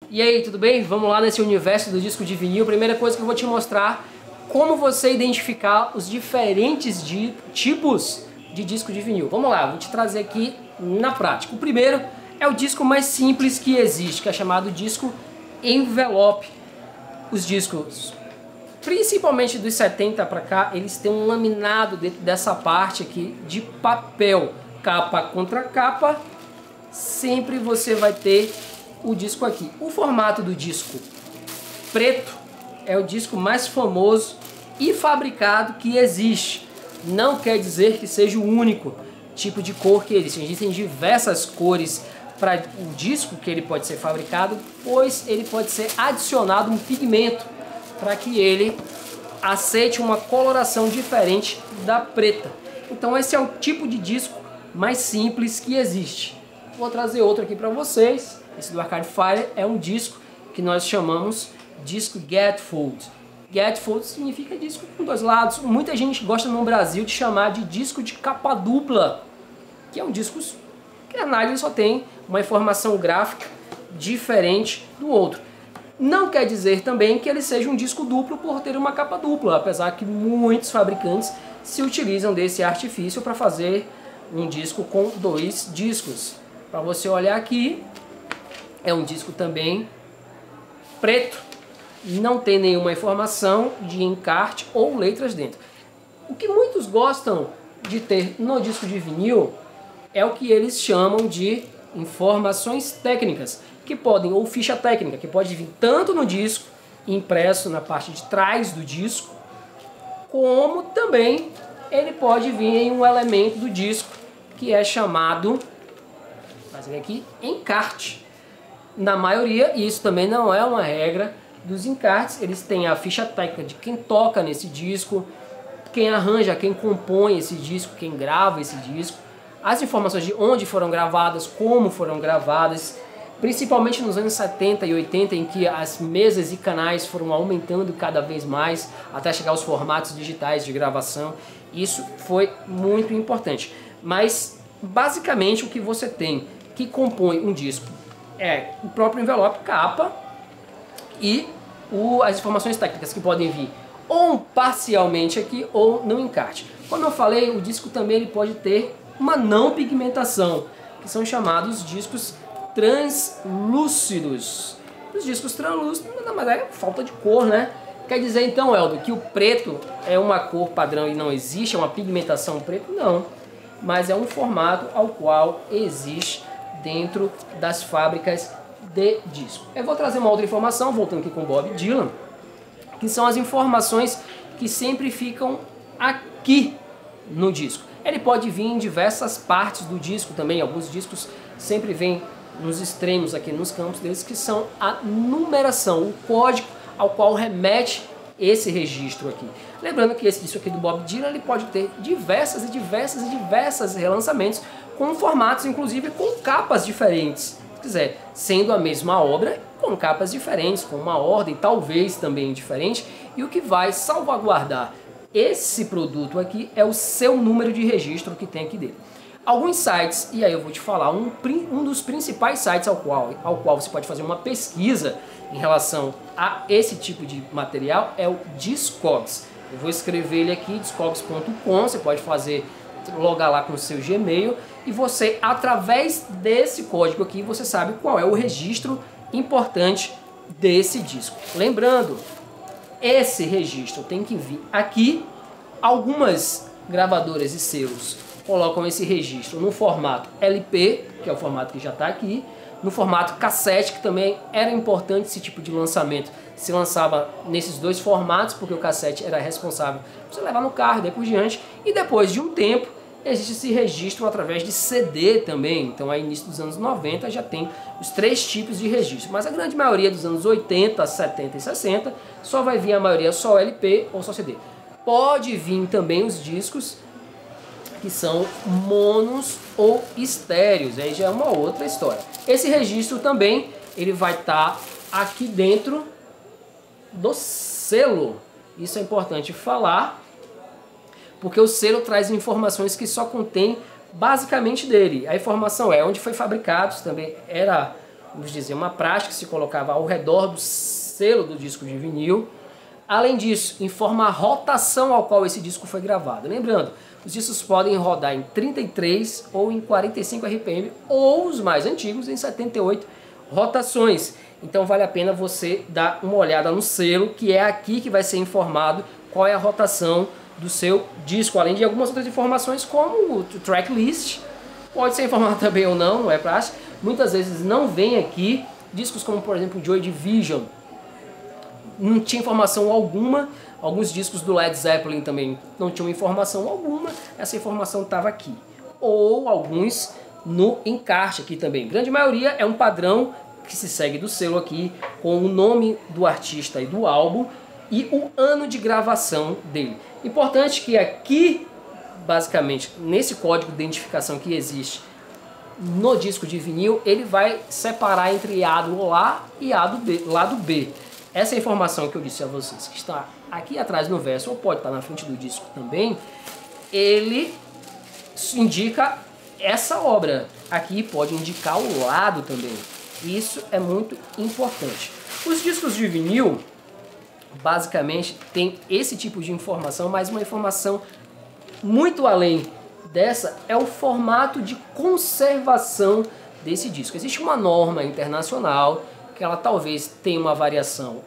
E aí, tudo bem? Vamos lá nesse universo do disco de vinil. Primeira coisa que eu vou te mostrar como você identificar os diferentes tipos de disco de vinil. Vamos lá, vou te trazer aqui na prática. O primeiro é o disco mais simples que existe, que é chamado disco envelope. Os discos, principalmente dos 70 para cá, eles têm um laminado dentro dessa parte aqui de papel. Capa contra capa, sempre você vai ter o disco aqui. O formato do disco preto é o disco mais famoso e fabricado que existe. Não quer dizer que seja o único tipo de cor que existe. Existem diversas cores para o disco que ele pode ser fabricado, pois ele pode ser adicionado um pigmento para que ele aceite uma coloração diferente da preta. Então esse é o tipo de disco mais simples que existe. Vou trazer outro aqui para vocês. Esse do Arcade Fire é um disco que nós chamamos disco Gatefold. Gatefold significa disco com dois lados. Muita gente gosta no Brasil de chamar de disco de capa dupla, que é um disco que a análise só tem uma informação gráfica diferente do outro. Não quer dizer também que ele seja um disco duplo por ter uma capa dupla, apesar que muitos fabricantes se utilizam desse artifício para fazer um disco com dois discos. Para você olhar aqui, é um disco também preto, não tem nenhuma informação de encarte ou letras dentro. O que muitos gostam de ter no disco de vinil é o que eles chamam de informações técnicas, que podem, ou ficha técnica, que pode vir tanto no disco, impresso na parte de trás do disco, como também ele pode vir em um elemento do disco que é chamado, aqui, encarte. Na maioria, e isso também não é uma regra dos encartes, eles têm a ficha técnica de quem toca nesse disco, quem arranja, quem compõe esse disco, quem grava esse disco, as informações de onde foram gravadas, como foram gravadas, principalmente nos anos 70 e 80, em que as mesas e canais foram aumentando cada vez mais, até chegar aos formatos digitais de gravação. Isso foi muito importante. Mas, basicamente, o que você tem que compõe um disco é o próprio envelope, capa, e as informações técnicas que podem vir ou parcialmente aqui ou no encarte. Como eu falei, o disco também ele pode ter uma não pigmentação, que são chamados discos translúcidos. Os discos translúcidos, mas é falta de cor, né? Quer dizer então, Eldo, que o preto é uma cor padrão e não existe, é uma pigmentação preto? Não, mas é um formato ao qual existe dentro das fábricas de disco. Eu vou trazer uma outra informação, voltando aqui com Bob Dylan, que são as informações que sempre ficam aqui no disco. Ele pode vir em diversas partes do disco também, alguns discos sempre vêm nos extremos aqui, nos campos deles, que são a numeração, o código ao qual remete esse registro aqui. Lembrando que esse disco aqui do Bob Dylan, ele pode ter diversas relançamentos, com formatos, inclusive com capas diferentes. Se quiser, sendo a mesma obra, com capas diferentes, com uma ordem talvez também diferente, e o que vai salvaguardar esse produto aqui é o seu número de registro que tem aqui dele. Alguns sites, e aí eu vou te falar, um dos principais sites ao qual você pode fazer uma pesquisa em relação a esse tipo de material é o Discogs. Eu vou escrever ele aqui, discogs.com, você pode logar lá com o seu Gmail, e você, através desse código aqui, você sabe qual é o registro importante desse disco. Lembrando, esse registro tem que vir aqui. Algumas gravadoras e selos colocam esse registro no formato LP, que é o formato que já está aqui, no formato cassete, que também era importante esse tipo de lançamento. Se lançava nesses dois formatos, porque o cassete era responsável por você levar no carro e daí por diante. E depois de um tempo, existe esse registro através de CD também. Então, aí, início dos anos 90, já tem os três tipos de registro. Mas a grande maioria dos anos 80, 70 e 60, só vai vir a maioria só LP ou só CD. Pode vir também os discos que são monos ou estéreos, aí já é uma outra história. Esse registro também ele vai estar aqui dentro do selo. Isso é importante falar, porque o selo traz informações que só contém basicamente dele. A informação é onde foi fabricado, também era vamos dizer, uma prática que se colocava ao redor do selo do disco de vinil. Além disso, informa a rotação ao qual esse disco foi gravado. Lembrando, os discos podem rodar em 33 ou em 45 RPM, ou os mais antigos em 78 rotações. Então vale a pena você dar uma olhada no selo, que é aqui que vai ser informado qual é a rotação do seu disco, além de algumas outras informações como o tracklist, pode ser informado também ou não, não é prático. Muitas vezes não vem aqui, discos como por exemplo Joy Division, não tinha informação alguma, alguns discos do Led Zeppelin também não tinham informação alguma, essa informação estava aqui. Ou alguns no encarte aqui também, a grande maioria é um padrão que se segue do selo aqui, com o nome do artista e do álbum e o ano de gravação dele. Importante que aqui, basicamente, nesse código de identificação que existe no disco de vinil, ele vai separar entre lado A e lado B. Essa informação que eu disse a vocês, que está aqui atrás no verso, ou pode estar na frente do disco também, ele indica essa obra. Aqui pode indicar o lado também. Isso é muito importante. Os discos de vinil, basicamente, tem esse tipo de informação, mas uma informação muito além dessa é o formato de conservação desse disco. Existe uma norma internacional que ela talvez tenha uma variação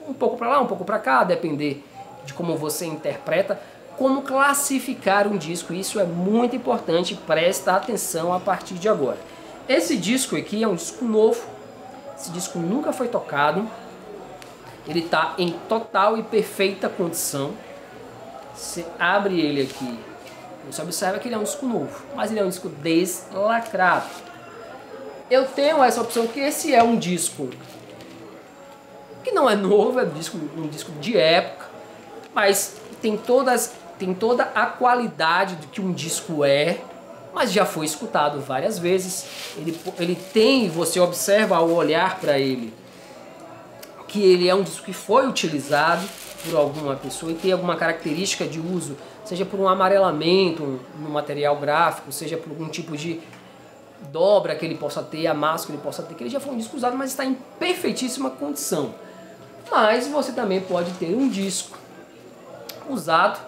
um pouco para lá, um pouco para cá, a depender de como você interpreta, como classificar um disco. Isso é muito importante, presta atenção a partir de agora. Esse disco aqui é um disco novo, esse disco nunca foi tocado, ele está em total e perfeita condição. Você abre ele aqui, você observa que ele é um disco novo, mas ele é um disco deslacrado. Eu tenho essa opção que esse é um disco que não é novo, é um disco de época, mas tem toda a qualidade do que um disco é, mas já foi escutado várias vezes. Ele tem, você observa ao olhar para ele, que ele é um disco que foi utilizado por alguma pessoa e tem alguma característica de uso, seja por um amarelamento no material gráfico, seja por algum tipo de dobra que ele possa ter, amasso que ele possa ter, que ele já foi um disco usado, mas está em perfeitíssima condição. Mas você também pode ter um disco usado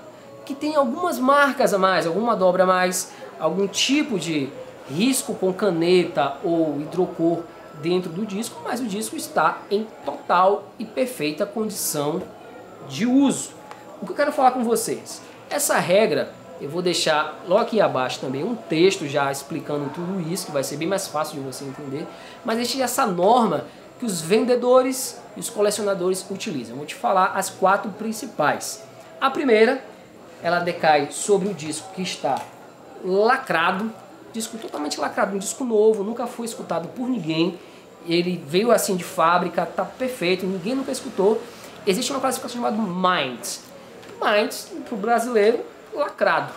que tem algumas marcas a mais, alguma dobra a mais, algum tipo de risco com caneta ou hidrocor dentro do disco, mas o disco está em total e perfeita condição de uso. O que eu quero falar com vocês? Essa regra, eu vou deixar logo aqui abaixo também um texto já explicando tudo isso, que vai ser bem mais fácil de você entender, mas deixe essa norma que os vendedores e os colecionadores utilizam. Eu vou te falar as 4 principais. A primeira, ela decai sobre o disco que está lacrado, disco totalmente lacrado, um disco novo, nunca foi escutado por ninguém, ele veio assim de fábrica, tá perfeito, ninguém nunca escutou. Existe uma classificação chamada Minds. Minds, para o brasileiro, lacrado.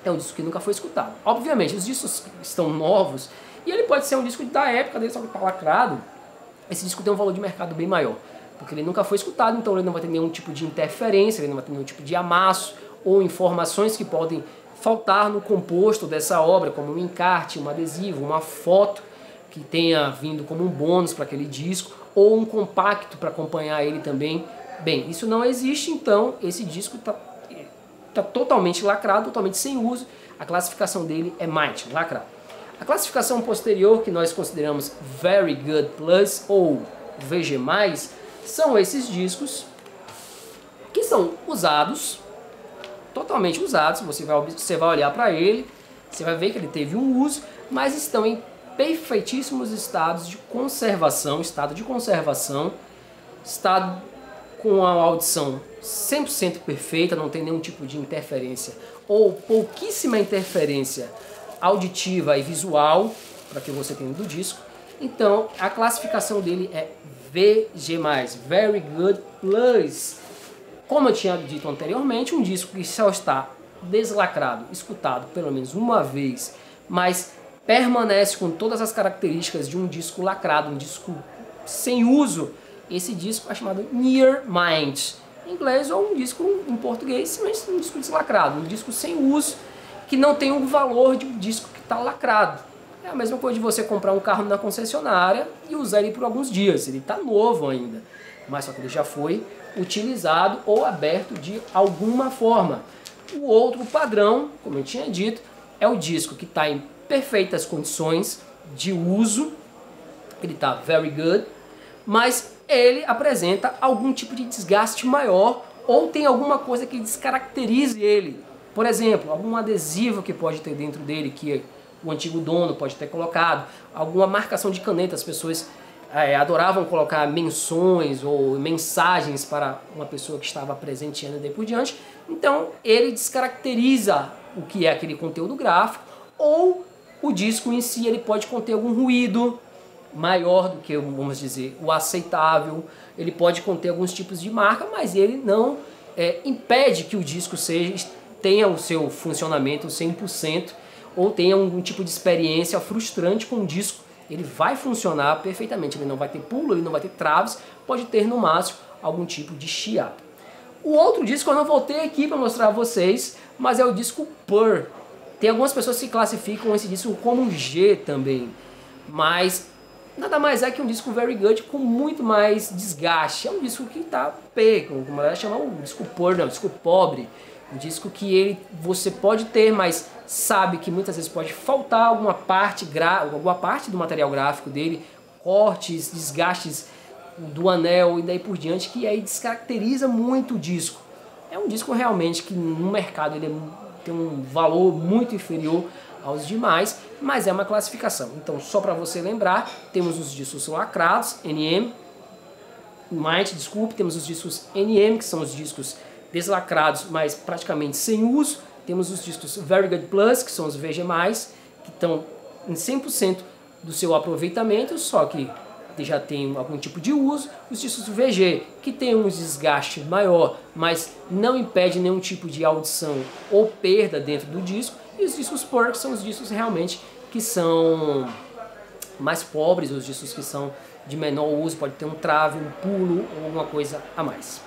É um disco que nunca foi escutado. Obviamente, os discos estão novos e ele pode ser um disco da época dele, só que está lacrado. Esse disco tem um valor de mercado bem maior, porque ele nunca foi escutado, então ele não vai ter nenhum tipo de interferência, ele não vai ter nenhum tipo de amasso ou informações que podem faltar no composto dessa obra, como um encarte, um adesivo, uma foto que tenha vindo como um bônus para aquele disco, ou um compacto para acompanhar ele também. Bem, isso não existe, então esse disco está totalmente lacrado, totalmente sem uso. A classificação dele é Might, lacrado. A classificação posterior, que nós consideramos Very Good Plus ou VG+, são esses discos que são usados, totalmente usados. Você vai olhar para ele, você vai ver que ele teve um uso, mas estão em perfeitíssimos estados de conservação, estado com a audição 100% perfeita, não tem nenhum tipo de interferência ou pouquíssima interferência auditiva e visual para que você tenha do disco. Então a classificação dele é VG+, Very Good Plus. Como eu tinha dito anteriormente, um disco que só está deslacrado, escutado pelo menos uma vez, mas permanece com todas as características de um disco lacrado, um disco sem uso. Esse disco é chamado Near Mind, em inglês, ou um disco em português, mas um disco deslacrado, um disco sem uso, que não tem o valor de um disco que está lacrado. É a mesma coisa de você comprar um carro na concessionária e usar ele por alguns dias. Ele está novo ainda, mas só que ele já foi utilizado ou aberto de alguma forma. O outro padrão, como eu tinha dito, é o disco que está em perfeitas condições de uso. Ele está very good, mas ele apresenta algum tipo de desgaste maior ou tem alguma coisa que descaracterize ele. Por exemplo, algum adesivo que pode ter dentro dele que o antigo dono pode ter colocado, alguma marcação de caneta. As pessoas adoravam colocar menções ou mensagens para uma pessoa que estava presenteando e daí por diante. Então ele descaracteriza o que é aquele conteúdo gráfico, ou o disco em si ele pode conter algum ruído maior do que, vamos dizer, o aceitável. Ele pode conter alguns tipos de marca, mas ele não impede que o disco tenha o seu funcionamento 100%, ou tenha algum tipo de experiência frustrante com o disco. Ele vai funcionar perfeitamente, ele não vai ter pulo, ele não vai ter traves, pode ter no máximo algum tipo de chiado. O outro disco eu não voltei aqui para mostrar a vocês, mas é o disco Purr. Tem algumas pessoas que classificam esse disco como G também, mas nada mais é que um disco very good com muito mais desgaste. É um disco que está P, como ela chama, o disco Purr, não, o disco pobre. Um disco que você pode ter, mas sabe que muitas vezes pode faltar alguma parte do material gráfico dele, cortes, desgastes do anel e daí por diante, que aí descaracteriza muito o disco. É um disco realmente que no mercado ele tem um valor muito inferior aos demais, mas é uma classificação. Então, só para você lembrar, temos os discos lacrados, NM, temos os discos NM, que são os discos deslacrados, mas praticamente sem uso. Temos os discos Very Good Plus, que são os VG+, que estão em 100% do seu aproveitamento, só que já tem algum tipo de uso. Os discos VG, que tem um desgaste maior, mas não impede nenhum tipo de audição ou perda dentro do disco. E os discos Purr, que são os discos realmente que são mais pobres, os discos que são de menor uso, pode ter um trave, um pulo ou alguma coisa a mais.